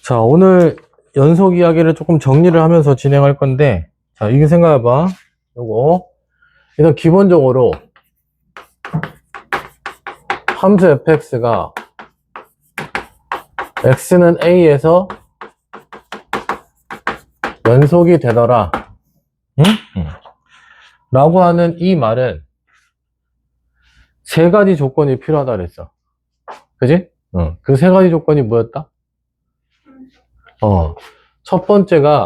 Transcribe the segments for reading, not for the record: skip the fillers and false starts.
자, 오늘 연속 이야기를 조금 정리를 하면서 진행할 건데, 자, 이게 생각해봐. 요거. 일단 기본적으로 함수 fx가 x는 a에서 연속이 되더라. 응? 라고 하는 이 말은 세 가지 조건이 필요하다 그랬어. 그지? 그 세 가지 조건이 뭐였다? 첫 번째가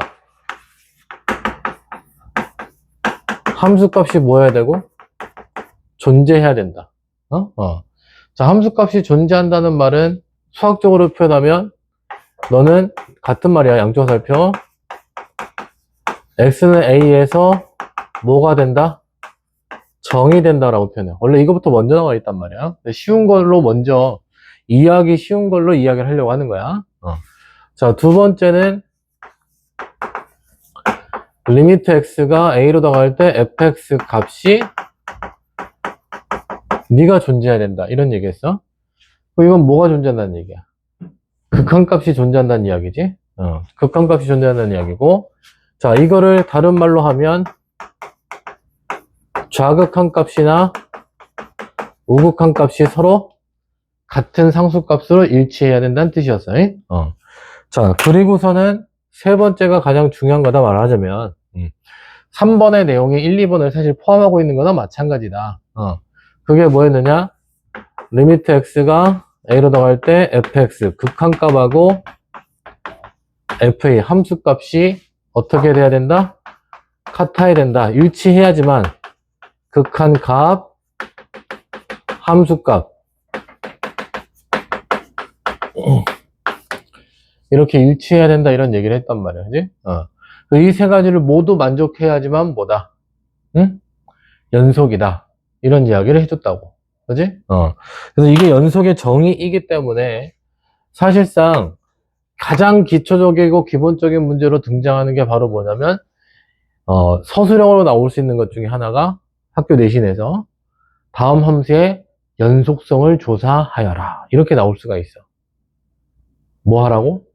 함수값이 뭐 해야 되고? 존재해야 된다. 자, 함수값이 존재한다는 말은 수학적으로 표현하면 너는 같은 말이야. 양쪽살펴. x는 a에서 뭐가 된다? 정이 된다라고 표현해. 원래 이거부터 먼저 나와 있단 말이야. 쉬운 걸로 먼저 쉬운 걸로 이야기를 하려고 하는 거야. 자, 두 번째는 리미트 x가 a로 나갈 때 fx 값이 네가 존재해야 된다. 이런 얘기했어. 그럼 이건 뭐가 존재한다는 얘기야? 극한값이 존재한다는 이야기지. 극한값이 존재한다는 이야기고, 자, 이거를 다른 말로 하면 좌극한값이나 우극한값이 서로 같은 상수값으로 일치해야 된다는 뜻이었어. 자, 그리고서는 세 번째가 가장 중요한 거다 말하자면 3번의 내용이 1, 2번을 사실 포함하고 있는 거나 마찬가지다. 그게 뭐였느냐? 리미트 x가 a로 나갈 때 fx 극한값하고 fa 함수값이 어떻게 돼야 된다? 같아야 된다. 일치해야지만 극한값, 함수값 이렇게 일치해야 된다 이런 얘기를 했단 말이야. 그지? 이 세 가지를 모두 만족해야지만 뭐다? 응? 연속이다. 이런 이야기를 해줬다고. 그지? 그래서 이게 연속의 정의이기 때문에 사실상 가장 기초적이고 기본적인 문제로 등장하는 게 바로 뭐냐면 서술형으로 나올 수 있는 것 중에 하나가 학교 내신에서 다음 함수의 연속성을 조사하여라. 이렇게 나올 수가 있어. 뭐 하라고?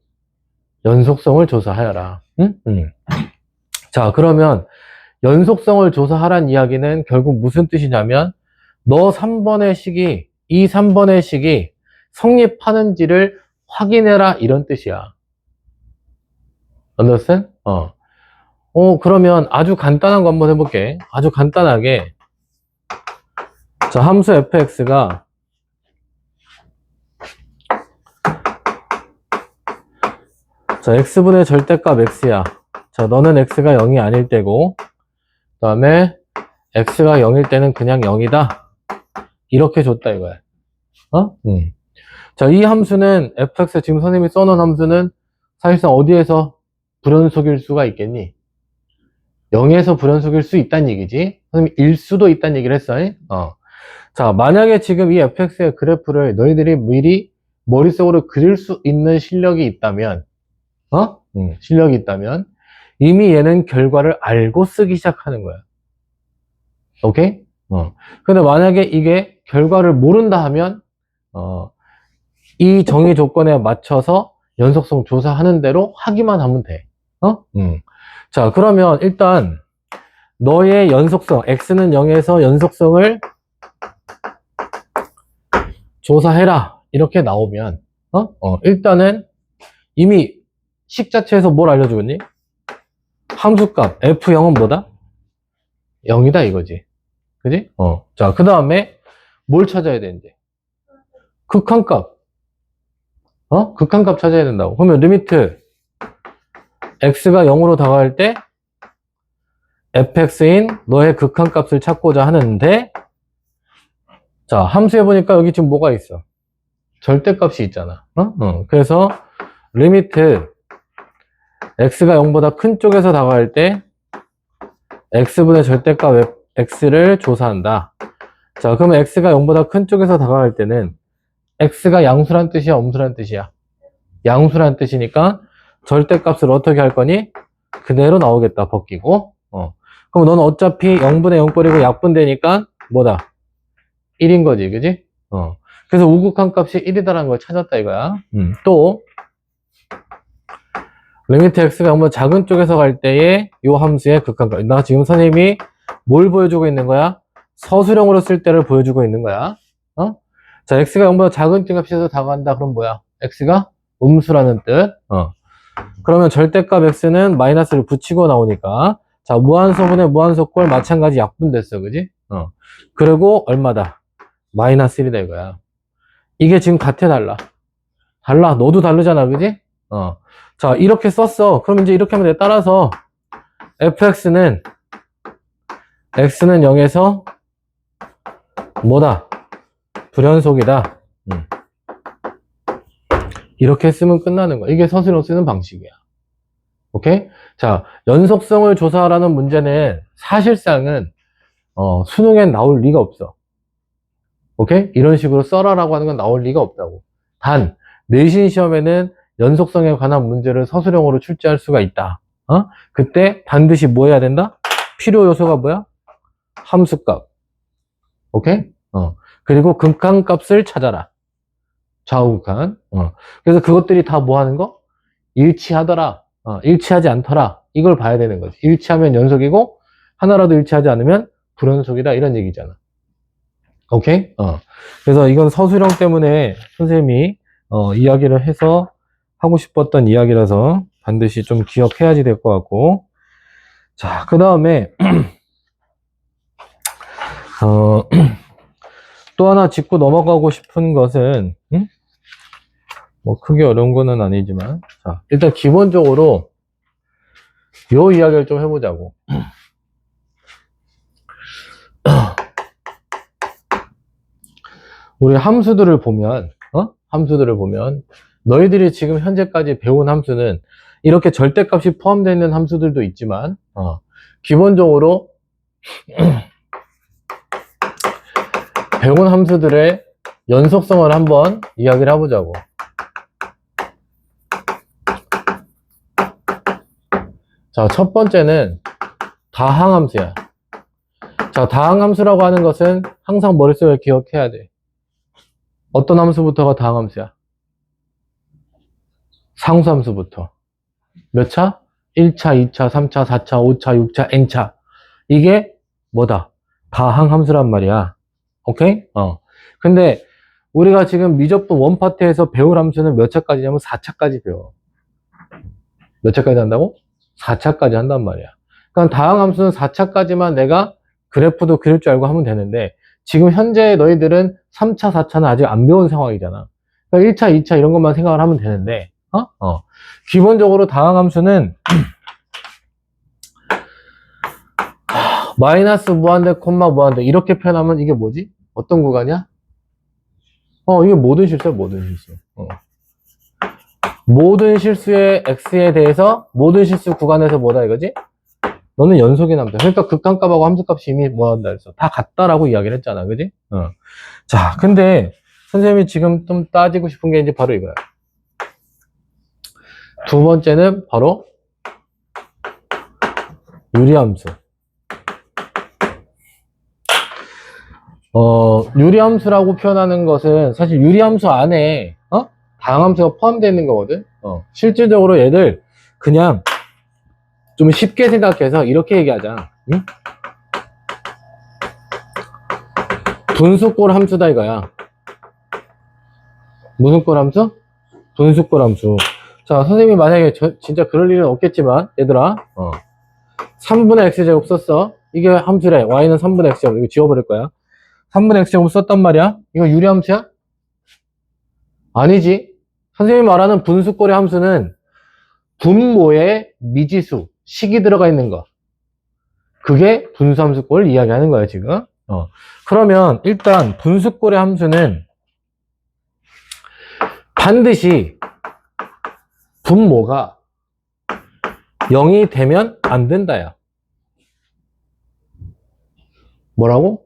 연속성을 조사하여라. 응? 자, 그러면 연속성을 조사하란 이야기는 결국 무슨 뜻이냐면 너 3번의 식이 이 3번의 식이 성립하는지를 확인해라 이런 뜻이야. understand? 그러면 아주 간단한 거 한번 해볼게. 아주 간단하게 자, 함수 fx가 자, x분의 절대값 x야. 자, 너는 x가 0이 아닐 때고 그 다음에 x가 0일 때는 그냥 0이다. 이렇게 줬다 이거야. 자, 이 함수는 fx 지금 선생님이 써놓은 함수는 사실상 어디에서 불연속일 수가 있겠니? 0에서 불연속일 수 있다는 얘기지. 선생님이 일 수도 있다는 얘기를 했어. 자, 만약에 지금 이 fx의 그래프를 너희들이 미리 머릿속으로 그릴 수 있는 실력이 있다면 실력이 있다면 이미 얘는 결과를 알고 쓰기 시작하는 거야. 오케이? 근데 만약에 이게 결과를 모른다 하면 이 정의 조건에 맞춰서 연속성 조사하는 대로 하기만 하면 돼. 자, 그러면 일단 너의 연속성 x는 0에서 연속성을 조사해라 이렇게 나오면 일단은 이미 식 자체에서 뭘 알려주겠니? 함수값 f0은 뭐다? 0이다 이거지. 그지? 자, 그 다음에 뭘 찾아야 되는데? 극한값. 극한값 찾아야 된다고. 그러면 리미트 x가 0으로 다가갈 때 fx인 너의 극한값을 찾고자 하는데 자, 함수해 보니까 여기 지금 뭐가 있어? 절대값이 있잖아. 그래서 리미트 x가 0보다 큰 쪽에서 다가갈 때 x분의 절대값 x를 조사한다. 자, 그러면 x가 0보다 큰 쪽에서 다가갈 때는 x가 양수란 뜻이야, 엄수란 뜻이야? 양수란 뜻이니까 절대값을 어떻게 할 거니? 그대로 나오겠다, 벗기고. 그럼 넌 어차피 0분의 0 버리고 약분되니까 뭐다? 1인 거지, 그지? 그래서 우극한 값이 1이다라는 걸 찾았다 이거야. 또 리미트 x가 0보다 작은 쪽에서 갈 때의 요 함수의 극한값. 나 지금 선생님이 뭘 보여주고 있는 거야? 서술형으로 쓸 때를 보여주고 있는 거야. 어? 자, x가 0보다 작은 값에서 다가간다. 그럼 뭐야? x가 음수라는 뜻. 그러면 절대값 x는 마이너스를 붙이고 나오니까, 자, 무한소분의 무한소꼴 마찬가지 약분됐어. 그지? 그리고 얼마다? 마이너스 1이다 이거야. 이게 지금 같아 달라? 달라. 너도 다르잖아. 그지? 자, 이렇게 썼어. 그럼 이제 이렇게 하면 돼. 따라서 fx는 x는 0에서 뭐다? 불연속이다. 이렇게 쓰면 끝나는 거야. 이게 서술형 쓰는 방식이야. 오케이? 자, 연속성을 조사하라는 문제는 사실상은 수능엔 나올 리가 없어. 오케이? 이런 식으로 써라라고 하는 건 나올 리가 없다고. 단, 내신 시험에는 연속성에 관한 문제를 서술형으로 출제할 수가 있다. 그때 반드시 뭐 해야 된다? 필요 요소가 뭐야? 함수값. 오케이? 그리고 극한값을 찾아라. 좌우극한. 그래서 그것들이 다 뭐 하는 거? 일치하더라. 일치하지 않더라. 이걸 봐야 되는 거지. 일치하면 연속이고, 하나라도 일치하지 않으면 불연속이다. 이런 얘기잖아. 오케이? 그래서 이건 서술형 때문에 선생님이, 이야기를 해서 하고 싶었던 이야기라서 반드시 좀 기억해야지 될 것 같고. 자, 그 다음에, 또 하나 짚고 넘어가고 싶은 것은, 뭐 크게 어려운 거는 아니지만, 자, 일단 기본적으로 요 이야기를 좀 해보자고. 우리 함수들을 보면, 함수들을 보면, 너희들이 지금 현재까지 배운 함수는 이렇게 절대값이 포함되어 있는 함수들도 있지만, 기본적으로 배운 함수들의 연속성을 한번 이야기를 해보자고. 자, 첫 번째는 다항함수야. 자, 다항함수라고 하는 것은 항상 머릿속에 기억해야 돼. 어떤 함수부터가 다항함수야? 상수함수부터. 몇 차? 1차, 2차, 3차, 4차, 5차, 6차, n차. 이게 뭐다? 다항함수란 말이야. 오케이? 근데 우리가 지금 미적분 원파트에서 배울 함수는 몇 차까지냐면 4차까지 배워. 몇 차까지 한다고? 4차까지 한단 말이야. 그러니까 다항함수는 4차까지만 내가 그래프도 그릴 줄 알고 하면 되는데, 지금 현재 너희들은 3차, 4차는 아직 안 배운 상황이잖아. 그러니까 1차, 2차 이런 것만 생각을 하면 되는데, 기본적으로 다항함수는 마이너스 무한대, 콤마 무한대 이렇게 표현하면 이게 뭐지? 어떤 구간이야? 이게 모든 실수야, 모든 실수. 모든 실수의 x에 대해서 모든 실수 구간에서 뭐다 이거지? 너는 연속이 남자. 그러니까 극한값하고 함수값이 이미 뭐 한다 그랬어. 다 같다라고 이야기를 했잖아. 그지? 자, 근데 선생님이 지금 좀 따지고 싶은 게 이제 바로 이거야. 두 번째는 바로 유리함수. 유리함수라고 표현하는 것은 사실 유리함수 안에 다항함수가 포함되어 있는 거거든. 실질적으로 얘들 그냥 좀 쉽게 생각해서 이렇게 얘기하자. 응? 분수꼴 함수다 이거야. 무슨 꼴 함수? 분수꼴 함수. 자, 선생님이 만약에 진짜 그럴 일은 없겠지만 얘들아 3분의 x제곱 썼어. 이게 함수래. y는 3분의 x제곱. 이거 지워버릴 거야. 3분의 x제곱 썼단 말이야. 이거 유리함수야? 아니지. 선생님이 말하는 분수꼴의 함수는 분모에 미지수, 식이 들어가 있는 거. 그게 분수함수꼴을 이야기하는 거야 지금. 그러면 일단 분수꼴의 함수는 반드시 분모가 0이 되면 안 된다야. 뭐라고?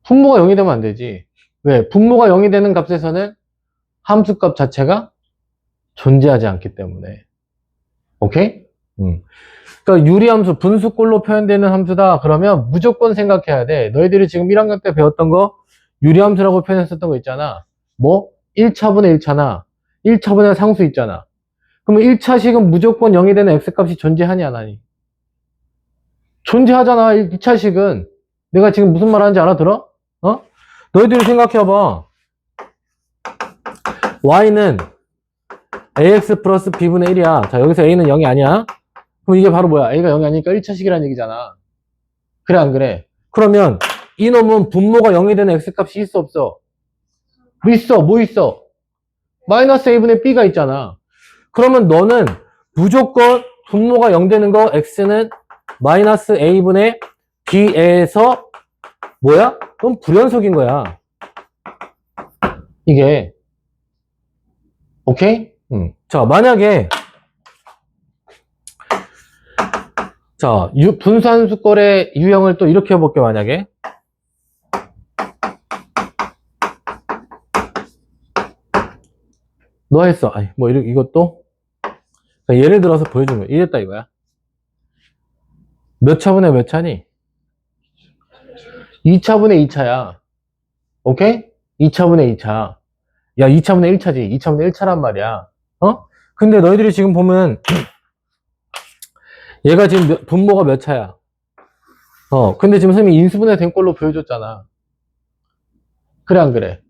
분모가 0이 되면 안 되지. 왜? 분모가 0이 되는 값에서는 함수값 자체가 존재하지 않기 때문에. 오케이? 그러니까 유리함수, 분수꼴로 표현되는 함수다. 그러면 무조건 생각해야 돼. 너희들이 지금 1학년 때 배웠던 거 유리함수라고 표현했었던 거 있잖아. 뭐? 1차분의 1차나 1차분의 상수 있잖아. 그러면 1차식은 무조건 0이 되는 x값이 존재하니 안 하니? 존재하잖아. 2차식은. 내가 지금 무슨 말 하는지 알아들어? 어? 너희들이 생각해봐. y는 ax 플러스 b분의 1이야. 자, 여기서 a는 0이 아니야. 그럼 이게 바로 뭐야? a가 0이 아니니까 1차식이라는 얘기잖아. 그래, 안 그래? 그러면 이놈은 분모가 0이 되는 x값이 있어, 없어? 뭐 있어? 뭐 있어? 마이너스 a분의 b가 있잖아. 그러면 너는 무조건 분모가 0 되는 거 x는 마이너스 a분의 b에서 뭐야? 그럼 불연속인 거야. 이게. 오케이? 자, 만약에 자, 분산수꼴의 유형을 또 이렇게 해볼게, 만약에. 너 했어. 아니, 뭐, 이것도. 예를 들어서 보여준 거야. 이랬다, 이거야. 몇 차분의 몇 차니? 2차분의 2차야. 오케이? 2차분의 2차. 야, 2차분의 1차지. 2차분의 1차란 말이야. 어? 근데 너희들이 지금 보면, 얘가 지금 분모가 몇 차야? 근데 지금 선생님이 인수분해 된 걸로 보여줬잖아. 그래, 안 그래?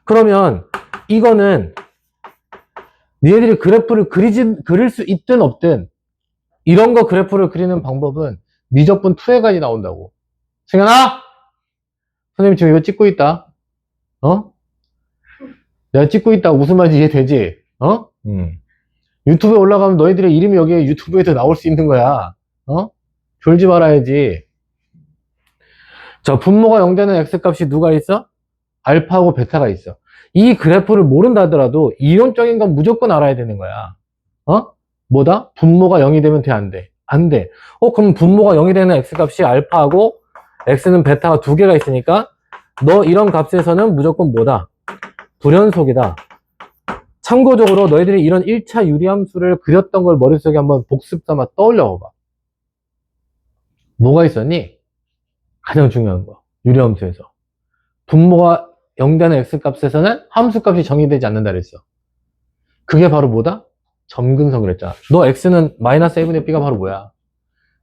그러면, 이거는, 니네들이 그래프를 그릴 수 있든 없든, 이런 거 그래프를 그리는 방법은 미적분 2회까지 나온다고. 승현아! 선생님 지금 이거 찍고 있다. 내가 찍고 있다. 무슨 말인지 이해되지? 유튜브에 올라가면 너희들의 이름이 여기에 유튜브에도 나올 수 있는 거야. 졸지 말아야지. 자, 분모가 0 되는 x값이 누가 있어? 알파하고 베타가 있어. 이 그래프를 모른다 하더라도 이론적인 건 무조건 알아야 되는 거야. 뭐다? 분모가 0이 되면 돼, 안 돼? 안 돼. 그럼 분모가 0이 되는 x값이 알파하고 x는 베타가 두 개가 있으니까 너 이런 값에서는 무조건 뭐다? 불연속이다. 참고적으로 너희들이 이런 1차 유리함수를 그렸던 걸 머릿속에 한번 복습 삼아 떠올려 봐봐. 뭐가 있었니? 가장 중요한 거. 유리함수에서. 분모가 0 되는 x값에서는 함수값이 정의되지 않는다 그랬어. 그게 바로 뭐다? 점근선 그랬잖아. 너 x는 마이너스 a분의 b가 바로 뭐야?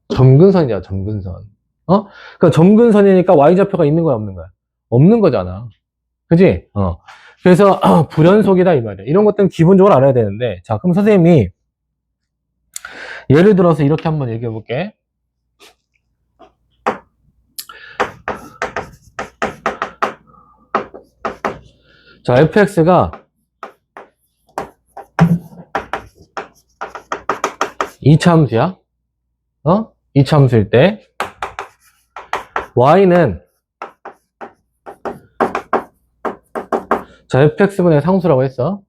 점근선이야, 점근선. 그러니까 점근선이니까 y좌표가 있는 거야, 없는 거야? 없는 거잖아. 그지? 그래서 불연속이다 이 말이야. 이런 것들은 기본적으로 알아야 되는데, 자, 그럼 선생님이 예를 들어서 이렇게 한번 얘기해 볼게. 자, fx가 2차 함수야. 2차 함수일 때 y는 자, fx분의 상수라고 했어.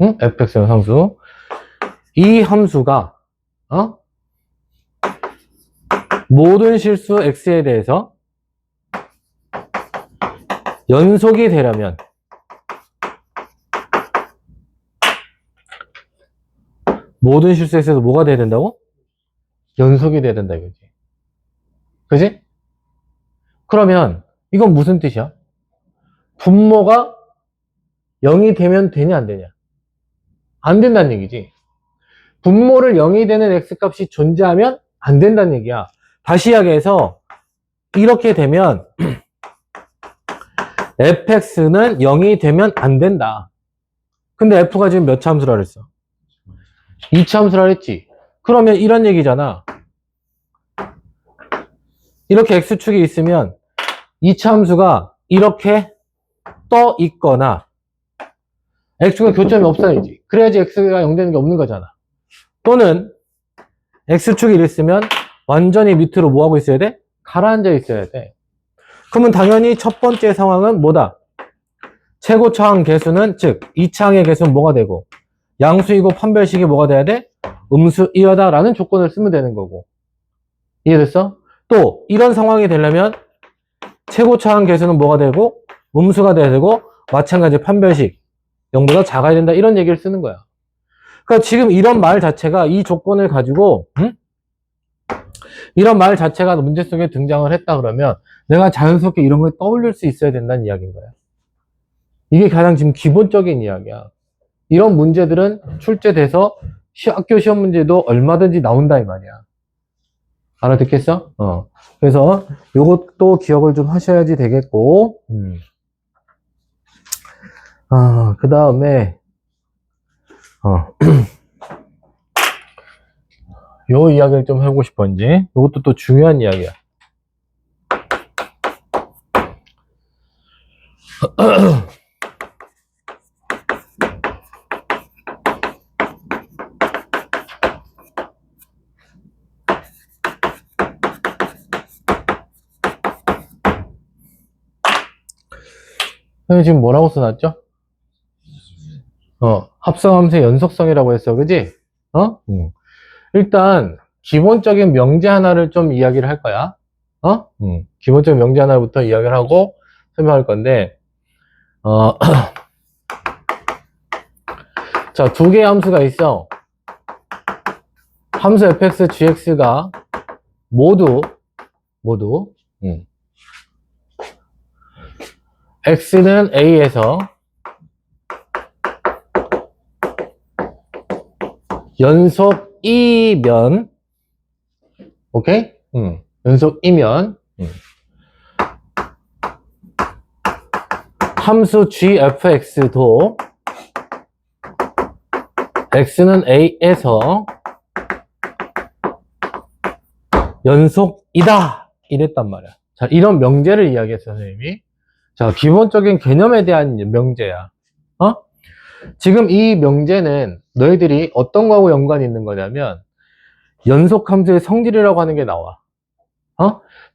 응? fx분의 상수. 이 함수가 모든 실수 x에 대해서 연속이 되려면 모든 실수 x에서 뭐가 돼야 된다고? 연속이 돼야 된다 이거지. 그지? 그러면 이건 무슨 뜻이야? 분모가 0이 되면 되냐 안 되냐? 안 된다는 얘기지. 분모를 0이 되는 x값이 존재하면 안 된다는 얘기야. 다시 이야기해서 이렇게 되면 fx는 0이 되면 안 된다. 근데 f가 지금 몇 차 함수라 그랬어? 2차 함수라 그랬지. 그러면 이런 얘기잖아. 이렇게 x축이 있으면 2차 함수가 이렇게 떠 있거나 x축과 교점이 없어야지. 그래야지 x가 0 되는 게 없는 거잖아. 또는 x축이 이랬으면 완전히 밑으로 뭐하고 있어야 돼? 가라앉아 있어야 돼. 그러면 당연히 첫 번째 상황은 뭐다? 최고차항 개수는 즉 2차항의 개수는 뭐가 되고 양수이고 판별식이 뭐가 돼야 돼? 음수이하다 라는 조건을 쓰면 되는 거고. 이해됐어? 또 이런 상황이 되려면 최고차항 개수는 뭐가 되고 음수가 돼야 되고 마찬가지 판별식 0보다 작아야 된다 이런 얘기를 쓰는 거야. 그러니까 지금 이런 말 자체가 이 조건을 가지고 이런 말 자체가 문제 속에 등장을 했다 그러면 내가 자연스럽게 이런 걸 떠올릴 수 있어야 된다는 이야기인 거야. 이게 가장 지금 기본적인 이야기야. 이런 문제들은 출제돼서 학교 시험 문제도 얼마든지 나온다 이 말이야. 알아듣겠어? 그래서 요것도 기억을 좀 하셔야지 되겠고, 그 다음에, 요 이야기를 좀 하고 싶어, 이제. 요것도 또 중요한 이야기야. 지금 뭐라고 써놨죠? 합성함수의 연속성이라고 했어, 그지? 일단, 기본적인 명제 하나를 좀 이야기를 할 거야. 기본적인 명제 하나부터 이야기를 하고 설명할 건데, 자, 두 개의 함수가 있어. 함수 fx, gx가 모두, x는 a에서 연속 이면, 오케이? 연속 이면, 함수 gfx도 x는 a에서 연속이다 이랬단 말이야. 자, 이런 명제를 이야기했어, 선생님이. 자, 기본적인 개념에 대한 명제야. 지금 이 명제는 너희들이 어떤 거하고 연관이 있는 거냐면 연속함수의 성질이라고 하는 게 나와.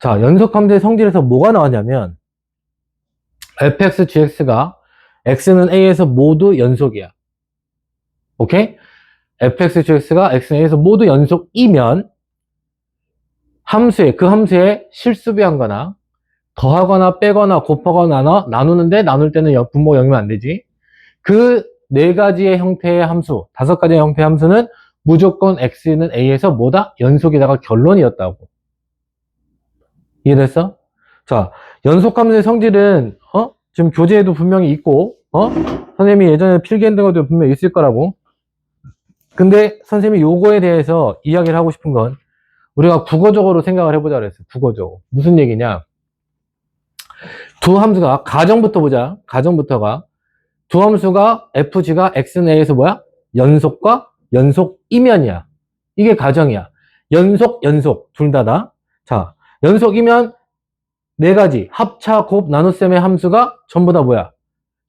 자, 연속함수의 성질에서 뭐가 나왔냐면 fx, gx가 x는 a에서 모두 연속이야. 오케이? fx, gx가 x는 a에서 모두 연속이면 그 함수에 실수비한 거나 더하거나 빼거나 곱하거나 나누는데 나눌 때는 분모가 0이면 안 되지. 그 네 가지의 형태의 함수, 5가지의 형태의 함수는 무조건 x는 a에서 뭐다? 연속이다가 결론이었다고. 이해됐어? 자, 연속함수의 성질은 지금 교재에도 분명히 있고 선생님이 예전에 필기했던 것도 분명히 있을 거라고. 근데 선생님이 요거에 대해서 이야기를 하고 싶은 건 우리가 국어적으로 생각을 해보자 그랬어요. 국어적으로. 무슨 얘기냐? 두 함수가, 가정부터 보자. 가정부터가 두 함수가 fg가 x는 a에서 뭐야? 연속과 연속이면이야. 이게 가정이야. 연속 둘 다다. 자, 연속이면 네 가지 합차, 곱, 나눗셈의 함수가 전부 다 뭐야?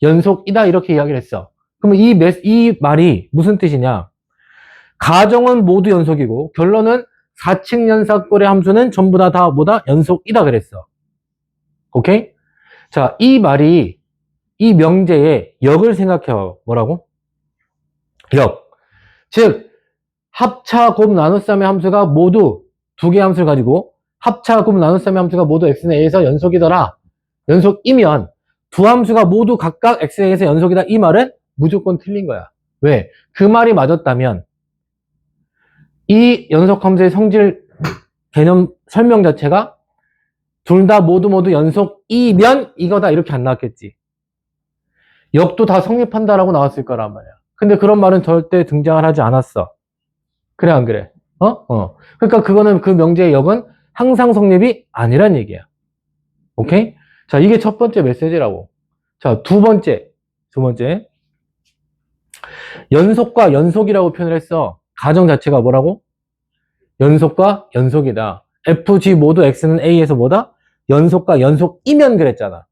연속이다 이렇게 이야기를 했어. 그러면 이 말이 무슨 뜻이냐? 가정은 모두 연속이고 결론은 4층 연산꼴의 함수는 전부 다 뭐다? 연속이다 그랬어. 오케이? 자, 이 말이 이 명제의 역을 생각해봐. 뭐라고? 역. 즉 합차, 곱, 나눗셈의 함수가 모두 두 개의 함수를 가지고 합차, 곱, 나눗셈의 함수가 모두 x는 a에서 연속이더라. 연속이면 두 함수가 모두 각각 x는 a에서 연속이다. 이 말은 무조건 틀린 거야. 왜? 그 말이 맞았다면 이 연속함수의 성질 개념 설명 자체가 둘 다 모두 연속이면 이거다 이렇게 안 나왔겠지. 역도 다 성립한다라고 나왔을 거란 말이야. 근데 그런 말은 절대 등장을 하지 않았어. 그래 안 그래? 그러니까 그거는 그 명제의 역은 항상 성립이 아니란 얘기야. 오케이? 자, 이게 첫 번째 메시지라고. 자, 두 번째. 연속과 연속이라고 표현을 했어. 가정 자체가 뭐라고? 연속과 연속이다. FG 모두 X는 A에서 뭐다? 연속과 연속이면 그랬잖아.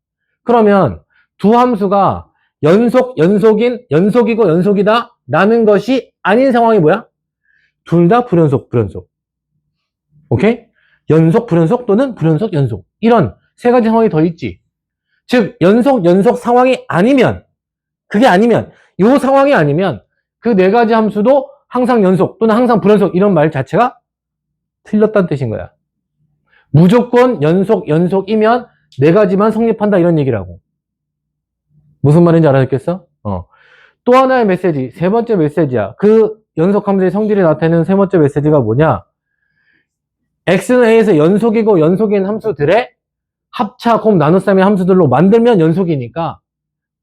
그러면 두 함수가 연속이고 연속이다 라는 것이 아닌 상황이 뭐야? 둘 다 불연속. 오케이? 연속, 불연속 또는 불연속, 연속. 이런 세 가지 상황이 더 있지. 즉, 연속 상황이 아니면, 요 상황이 아니면 그 네 가지 함수도 항상 연속 또는 항상 불연속 이런 말 자체가 틀렸다는 뜻인 거야. 무조건 연속이면 네 가지만 성립한다 이런 얘기라고. 무슨 말인지 알아듣겠어? 또 하나의 메시지, 세 번째 메시지야. 그 연속함수의 성질이 나타내는 세 번째 메시지가 뭐냐? x는 a에서 연속이고 연속인 함수들의 합차, 곱, 나눗셈의 함수들로 만들면 연속이니까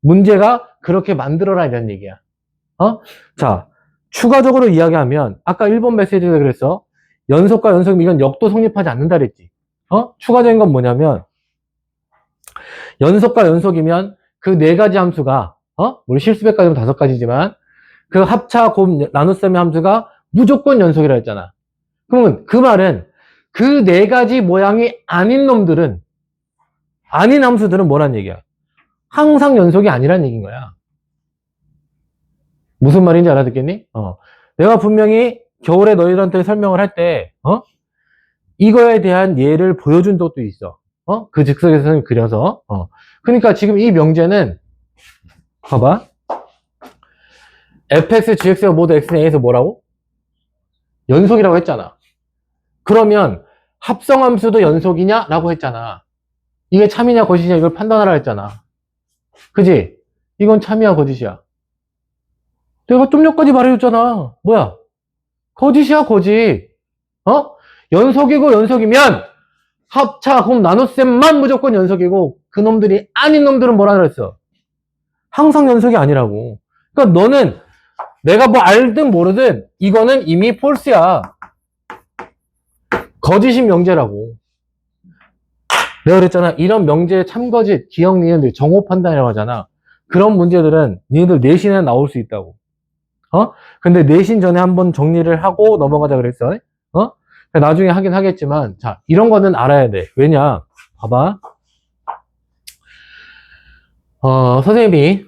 문제가 그렇게 만들어라 이런 얘기야. 자, 추가적으로 이야기하면, 아까 1번 메시지에서 그랬어. 연속과 연속, 이건 역도 성립하지 않는다 그랬지. 추가적인 건 뭐냐면, 연속과 연속이면 그 네 가지 함수가, 우리 실수백까지는 다섯 가지지만, 그 합차, 곱, 나눗셈의 함수가 무조건 연속이라 했잖아. 그러면 그 말은 그 네 가지 모양이 아닌 놈들은, 아닌 함수들은 뭐란 얘기야? 항상 연속이 아니란 얘기인 거야. 무슨 말인지 알아듣겠니? 내가 분명히 겨울에 너희들한테 설명을 할 때, 이거에 대한 예를 보여준 적도 있어. 그 즉석에서 선생님이 그려서. 그러니까 지금 이 명제는, 봐봐. fx, gx가 모두 x는 a에서 뭐라고? 연속이라고 했잖아. 그러면 합성함수도 연속이냐? 라고 했잖아. 이게 참이냐 거짓이냐 이걸 판단하라 했잖아. 그지? 이건 참이야 거짓이야? 내가 좀 전까지 말해줬잖아. 뭐야? 거짓이야 거짓. 연속이고 연속이면 합차, 곱, 나눗셈만 무조건 연속이고 그놈들이 아닌 놈들은 뭐라 그랬어? 항상 연속이 아니라고. 그러니까 너는 내가 뭐 알든 모르든 이거는 이미 폴스야. 거짓인 명제라고. 내가 그랬잖아. 이런 명제 참거짓, 기억 니은들, 정호 판단이라고 하잖아. 그런 문제들은 니네들 내신에 나올 수 있다고. 근데 내신 전에 한번 정리를 하고 넘어가자 그랬어. 나중에 하긴 하겠지만, 자, 이런 거는 알아야 돼. 왜냐? 봐봐. 선생님이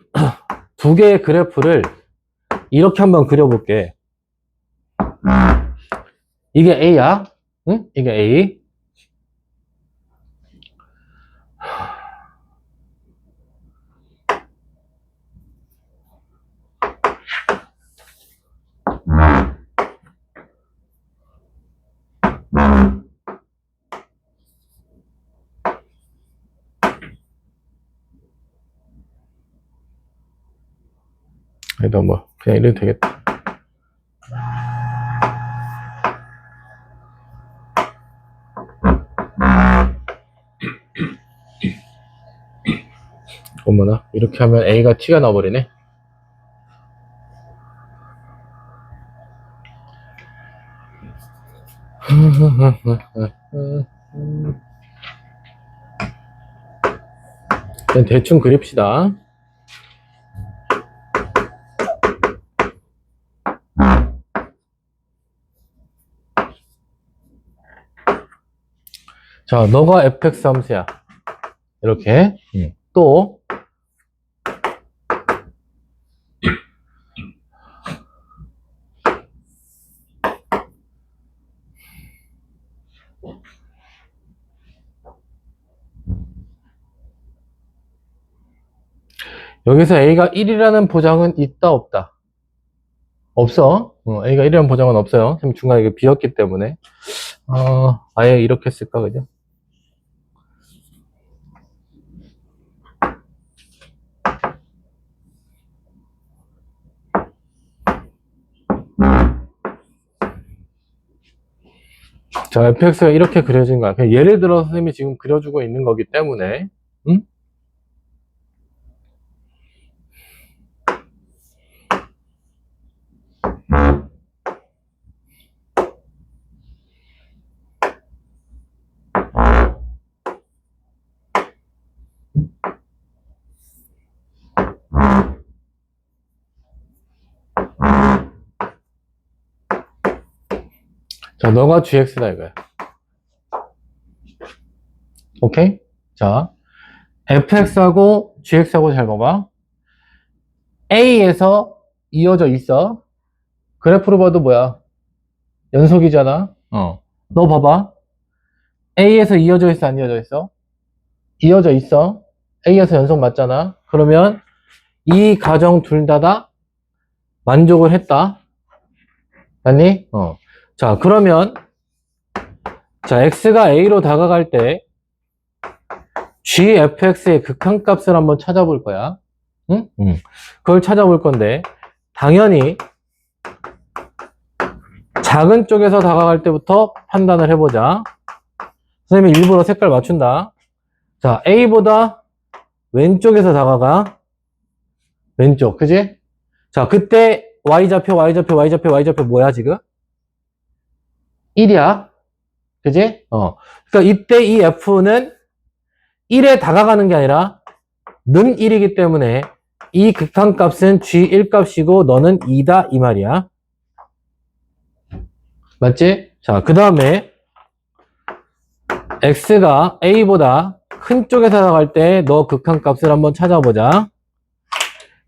두 개의 그래프를 이렇게 한번 그려볼게. 이게 A야. 응? 이게 A. 아니다, 뭐, 그냥 이래도 되겠다. 어머나, 이렇게 하면 A가 T가 나와버리네. 그냥 대충 그립시다. 자, 너가 fx 함수야. 이렇게. 또, 여기서 A가 1이라는 보장은 있다, 없다? 없어. A가 1이라는 보장은 없어요. 지금 중간에 이게 비었기 때문에. 아예 이렇게 쓸까, 그죠? 자, fx가 이렇게 그려진 거야. 그냥 예를 들어 선생님이 지금 그려주고 있는 거기 때문에, 응? 자, 너가 gx다 이거야. 오케이? 자, fx하고 gx하고 잘 봐봐. A에서 이어져 있어. 그래프로 봐도 뭐야? 연속이잖아. 너 봐봐. A에서 이어져 있어, 안 이어져 있어? 이어져 있어. A에서 연속 맞잖아. 그러면 이 가정 둘 다 만족을 했다. 맞니? 자, 그러면 자, x가 a로 다가갈 때 gfx의 극한값을 한번 찾아볼 거야. 응? 그걸 찾아볼 건데 당연히 작은 쪽에서 다가갈 때부터 판단을 해보자. 선생님이 일부러 색깔 맞춘다. 자, a보다 왼쪽에서 다가가. 왼쪽, 그지? 자, 그때 y좌표 뭐야, 지금? 1이야. 그지? 그러니까 이때 이 f는 1에 다가가는 게 아니라 는 1이기 때문에 이 극한값은 g1 값이고 너는 2다 이 말이야. 맞지? 자, 그 다음에 x가 a보다 큰 쪽에서 나갈 때 너 극한값을 한번 찾아보자.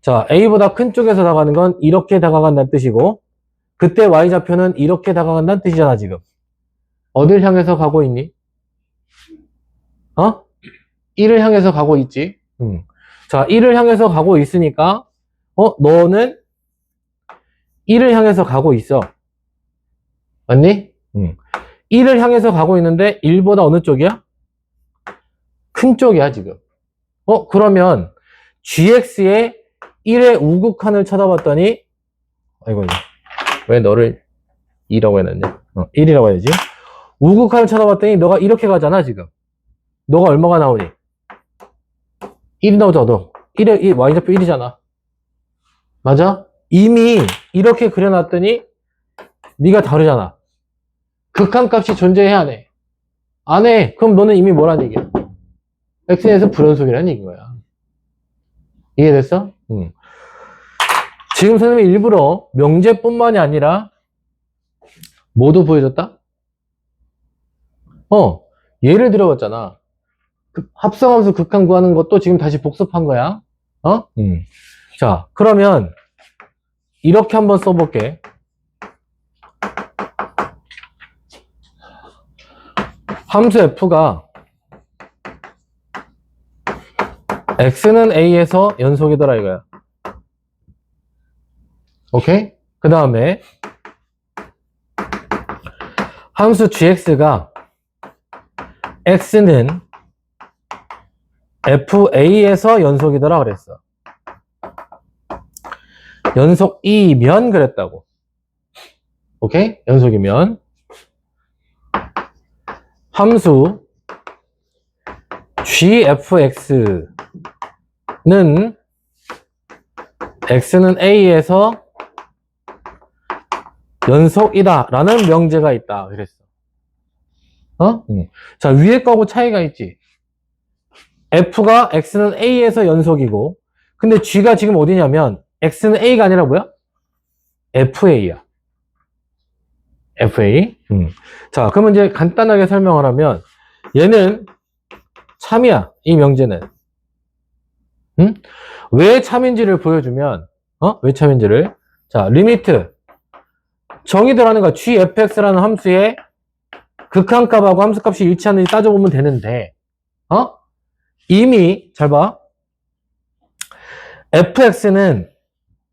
자, a보다 큰 쪽에서 나가는 건 이렇게 다가간다는 뜻이고 그때 y좌표는 이렇게 다가간다는 뜻이잖아 지금. 어딜 향해서 가고 있니? 1을 향해서 가고 있지. 자, 1을 향해서 가고 있으니까 너는 1을 향해서 가고 있어. 맞니? 1을 향해서 가고 있는데 1보다 어느 쪽이야? 큰 쪽이야 지금. 그러면 gx의 1의 우극한을 쳐다봤더니 아이고 왜 너를 2라고 해놨냐? 1이라고 해야지. 우극한을 쳐다봤더니 너가 이렇게 가잖아 지금. 너가 얼마가 나오니? 1이 나오잖아 너. 1에 y좌표 1이잖아. 맞아? 이미 이렇게 그려놨더니 네가 다르잖아. 극한값이 존재해야 안 해? 안 해. 그럼 너는 이미 뭐라는 얘기야? x에서 불연속이라는 얘기인 거야. 이해됐어? 지금 선생님이 일부러 명제뿐만이 아니라 뭐도 보여줬다? 예를 들어봤잖아. 합성함수 극한 구하는 것도 지금 다시 복습한 거야. 자, 그러면 이렇게 한번 써볼게. 함수 f가 x는 a에서 연속이더라 이거야. 오케이? 그 다음에 함수 gx가 x는 fa에서 연속이더라 그랬어. 연속이면 그랬다고. 오케이? 연속이면 함수 gfx는 x는 a에서 연속이다 라는 명제가 있다 그랬어. 자, 위에 거하고 차이가 있지. f가 x는 a에서 연속이고 근데 g가 지금 어디냐면 x는 a가 아니라 뭐야? fa야. fa. 자, 그러면 이제 간단하게 설명을 하면 얘는 참이야. 이 명제는. 왜 참인지를 보여주면 왜 참인지를 자, 리미트 정의 들어가는 거 gfx라는 함수의 극한값하고 함수값이 일치하는지 따져보면 되는데 이미 잘 봐. fx는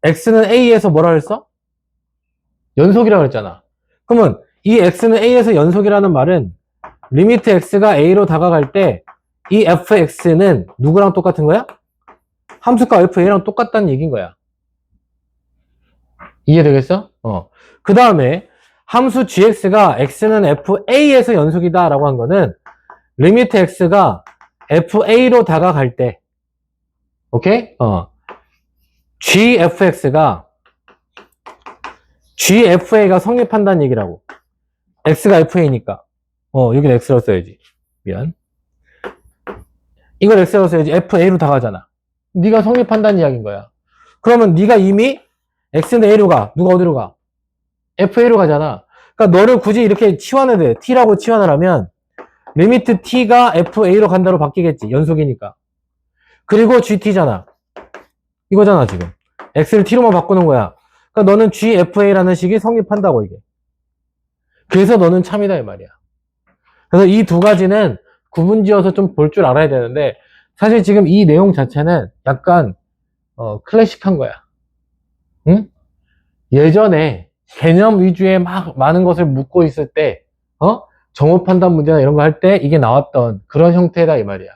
x는 a에서 뭐라 그랬어? 연속이라고 그랬잖아. 그러면 이 x는 a에서 연속이라는 말은 리미트 x가 a로 다가갈 때 이 fx는 누구랑 똑같은 거야? 함수값 fa랑 똑같다는 얘기인 거야. 이해되겠어? 그 다음에 함수 gx가 x는 fa에서 연속이다 라고 한 거는 리미트 x가 fa로 다가갈 때 오케이? gfa가 성립한다는 얘기라고. x가 fa니까 여기는 x로 써야지. 미안. 이걸 x로 써야지. fa로 다가가잖아. 네가 성립한다는 이야기인 거야. 그러면 네가 이미 x는 a로 가. 누가 어디로 가? fa로 가잖아. 그러니까 너를 굳이 이렇게 치환해야 돼. t라고 치환을 하면 리미트 t가 fa로 간다로 바뀌겠지. 연속이니까. 그리고 gt잖아. 이거잖아 지금. x를 t로만 바꾸는 거야. 그러니까 너는 gfa라는 식이 성립한다고 이게. 그래서 너는 참이다 이 말이야. 그래서 이 두 가지는 구분지어서 좀 볼 줄 알아야 되는데 사실 지금 이 내용 자체는 약간 클래식한 거야. 응? 예전에 개념 위주의 막 많은 것을 묻고 있을 때 정오 판단 문제나 이런 거 할 때 이게 나왔던 그런 형태다 이 말이야.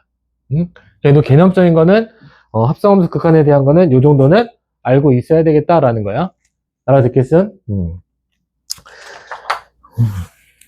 응? 그래도 개념적인 거는 합성함수 극한에 대한 거는 요 정도는 알고 있어야 되겠다라는 거야. 알아듣겠음?